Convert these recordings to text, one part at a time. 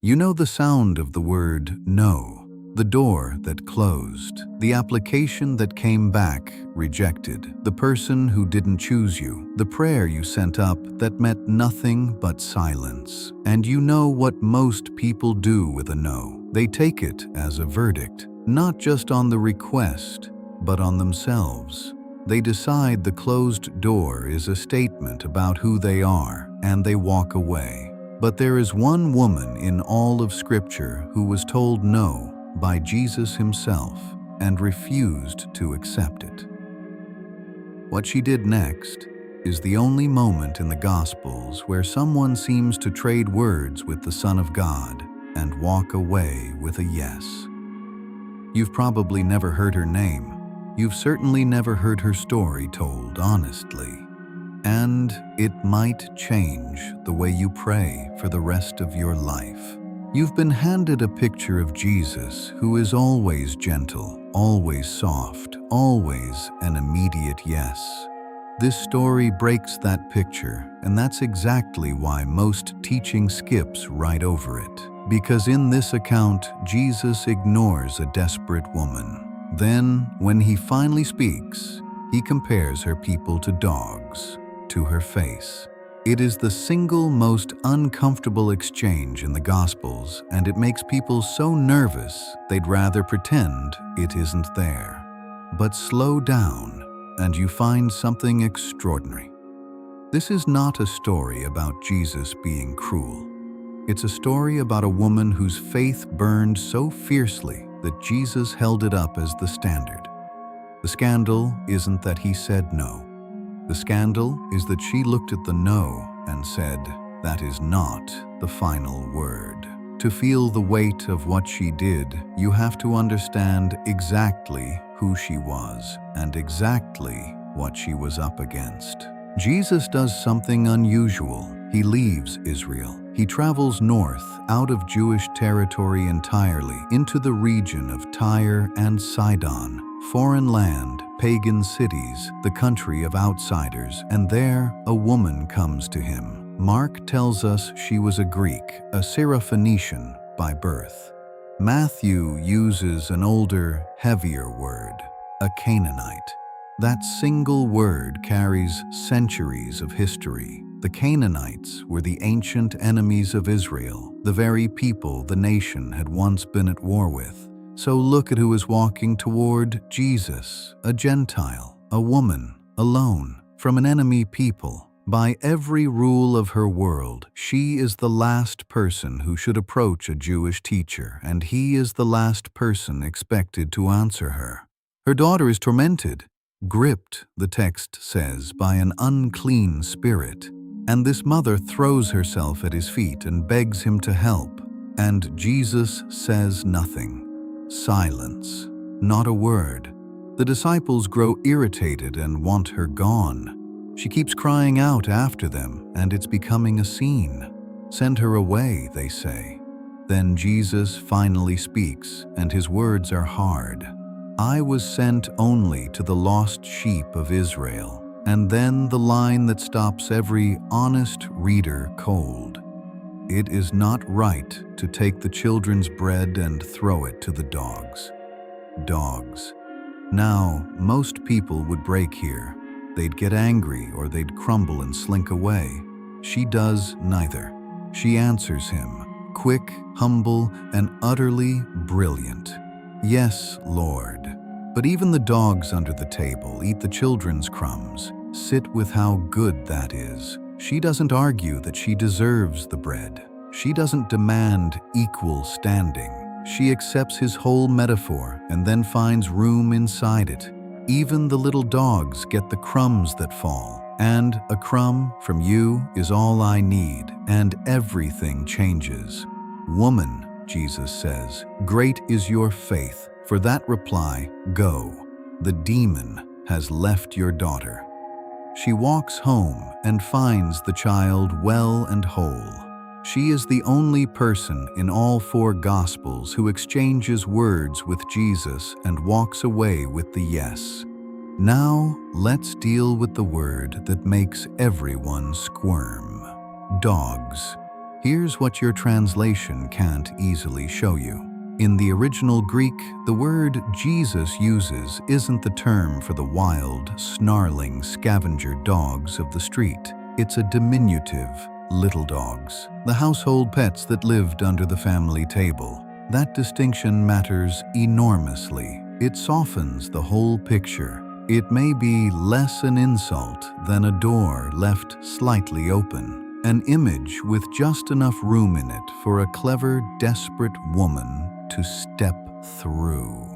You know the sound of the word no, the door that closed, the application that came back rejected, the person who didn't choose you, the prayer you sent up that met nothing but silence. And you know what most people do with a no. They take it as a verdict, not just on the request, but on themselves. They decide the closed door is a statement about who they are, and they walk away. But there is one woman in all of Scripture who was told no by Jesus himself and refused to accept it. What she did next is the only moment in the Gospels where someone seems to trade words with the Son of God and walk away with a yes. You've probably never heard her name. You've certainly never heard her story told honestly. And it might change the way you pray for the rest of your life. You've been handed a picture of Jesus who is always gentle, always soft, always an immediate yes. This story breaks that picture, and that's exactly why most teaching skips right over it. Because in this account, Jesus ignores a desperate woman. Then, when he finally speaks, he compares her people to dogs, to her face. It is the single most uncomfortable exchange in the Gospels, and it makes people so nervous they'd rather pretend it isn't there. But slow down, and you find something extraordinary. This is not a story about Jesus being cruel. It's a story about a woman whose faith burned so fiercely that Jesus held it up as the standard. The scandal isn't that he said no. The scandal is that she looked at the no and said, "That is not the final word." To feel the weight of what she did, you have to understand exactly who she was and exactly what she was up against. Jesus does something unusual. He leaves Israel. He travels north, out of Jewish territory entirely, into the region of Tyre and Sidon, foreign land, pagan cities, the country of outsiders, and there a woman comes to him. Mark tells us she was a Greek, a Syrophoenician by birth. Matthew uses an older, heavier word, a Canaanite. That single word carries centuries of history. The Canaanites were the ancient enemies of Israel, the very people the nation had once been at war with. So look at who is walking toward Jesus, a Gentile, a woman, alone, from an enemy people. By every rule of her world, she is the last person who should approach a Jewish teacher, and he is the last person expected to answer her. Her daughter is tormented, gripped, the text says, by an unclean spirit. And this mother throws herself at his feet and begs him to help. And Jesus says nothing. Silence. Not a word. The disciples grow irritated and want her gone. She keeps crying out after them, and it's becoming a scene. Send her away, they say. Then Jesus finally speaks, and his words are hard. I was sent only to the lost sheep of Israel. And then the line that stops every honest reader cold. It is not right to take the children's bread and throw it to the dogs. Dogs. Now, most people would break here. They'd get angry or they'd crumble and slink away. She does neither. She answers him, quick, humble, and utterly brilliant. Yes, Lord. But even the dogs under the table eat the children's crumbs. Sit with how good that is. She doesn't argue that she deserves the bread. She doesn't demand equal standing. She accepts his whole metaphor and then finds room inside it. Even the little dogs get the crumbs that fall. And a crumb from you is all I need, and everything changes. Woman, Jesus says, great is your faith. For that reply, go. The demon has left your daughter. She walks home and finds the child well and whole. She is the only person in all 4 Gospels who exchanges words with Jesus and walks away with the yes. Now, let's deal with the word that makes everyone squirm. Dogs. Here's what your translation can't easily show you. In the original Greek, the word Jesus uses isn't the term for the wild, snarling scavenger dogs of the street. It's a diminutive, little dogs, the household pets that lived under the family table. That distinction matters enormously. It softens the whole picture. It may be less an insult than a door left slightly open, an image with just enough room in it for a clever, desperate woman to step through.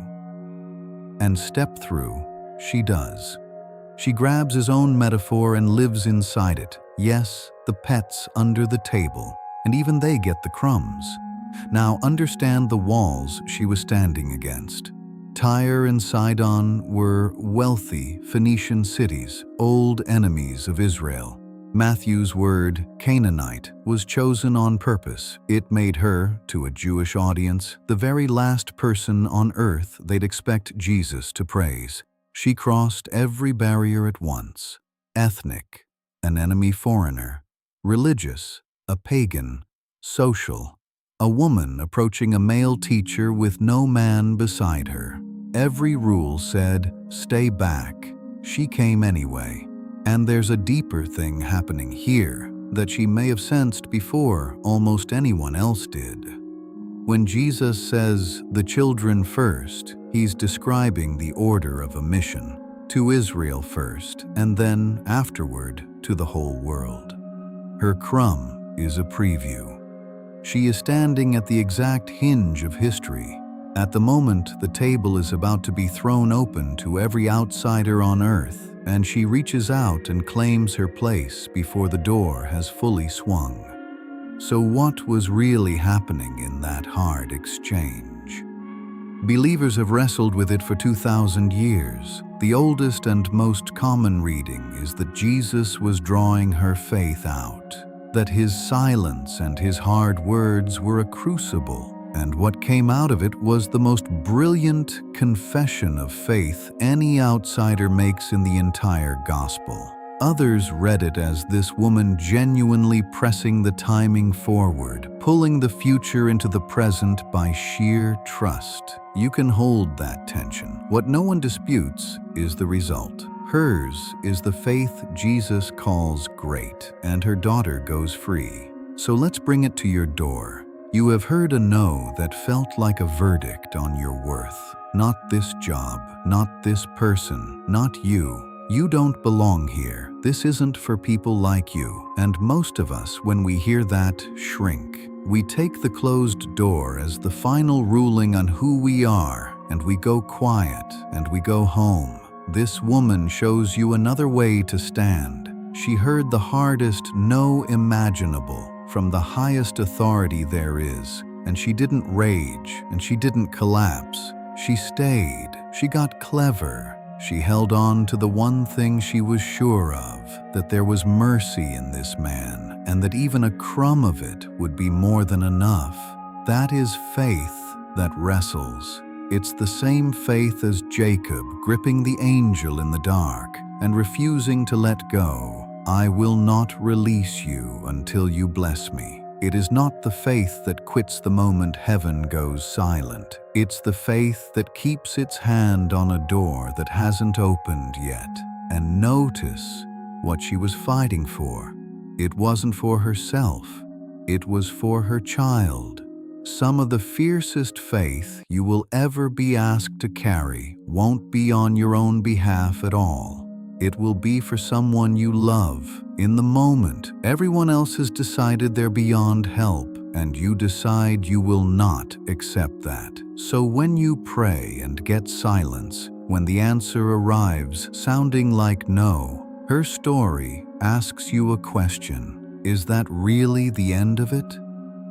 And step through she does. She grabs his own metaphor and lives inside it. Yes, the pets under the table, and even they get the crumbs. Now understand the walls she was standing against. Tyre and Sidon were wealthy Phoenician cities, old enemies of Israel. Matthew's word, Canaanite, was chosen on purpose. It made her, to a Jewish audience, the very last person on earth they'd expect Jesus to praise. She crossed every barrier at once. Ethnic, an enemy foreigner. Religious, a pagan. Social, a woman approaching a male teacher with no man beside her. Every rule said, stay back. She came anyway. And there's a deeper thing happening here that she may have sensed before almost anyone else did. When Jesus says, the children first, he's describing the order of a mission. To Israel first, and then, afterward, to the whole world. Her crumb is a preview. She is standing at the exact hinge of history. At the moment, the table is about to be thrown open to every outsider on earth, and she reaches out and claims her place before the door has fully swung. So what was really happening in that hard exchange? Believers have wrestled with it for 2,000 years. The oldest and most common reading is that Jesus was drawing her faith out, that his silence and his hard words were a crucible, and what came out of it was the most brilliant confession of faith any outsider makes in the entire gospel. Others read it as this woman genuinely pressing the timing forward, pulling the future into the present by sheer trust. You can hold that tension. What no one disputes is the result. Hers is the faith Jesus calls great, and her daughter goes free. So let's bring it to your door. You have heard a no that felt like a verdict on your worth. Not this job, not this person, not you. You don't belong here. This isn't for people like you. And most of us, when we hear that, shrink. We take the closed door as the final ruling on who we are, and we go quiet, and we go home. This woman shows you another way to stand. She heard the hardest no imaginable from the highest authority there is, and she didn't rage, and she didn't collapse. She stayed. She got clever. She held on to the one thing she was sure of, that there was mercy in this man, and that even a crumb of it would be more than enough. That is faith that wrestles. It's the same faith as Jacob gripping the angel in the dark and refusing to let go. I will not release you until you bless me. It is not the faith that quits the moment heaven goes silent. It's the faith that keeps its hand on a door that hasn't opened yet. And notice what she was fighting for. It wasn't for herself. It was for her child. Some of the fiercest faith you will ever be asked to carry won't be on your own behalf at all. It will be for someone you love. In the moment, everyone else has decided they're beyond help, and you decide you will not accept that. So when you pray and get silence, when the answer arrives sounding like no, her story asks you a question. Is that really the end of it?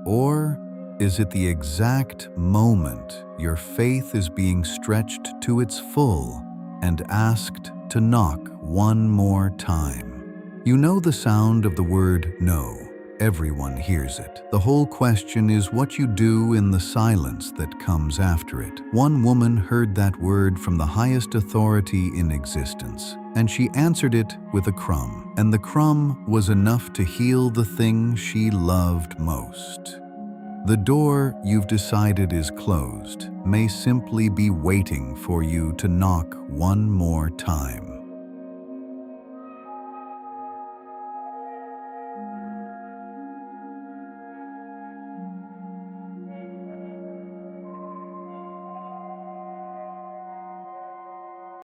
Or is it the exact moment your faith is being stretched to its full and asked to knock one more time? You know the sound of the word no. everyone hears it. The whole question is what you do in the silence that comes after it. One woman heard that word from the highest authority in existence, and she answered it with a crumb. And the crumb was enough to heal the thing she loved most. The door you've decided is closed may simply be waiting for you to knock one more time.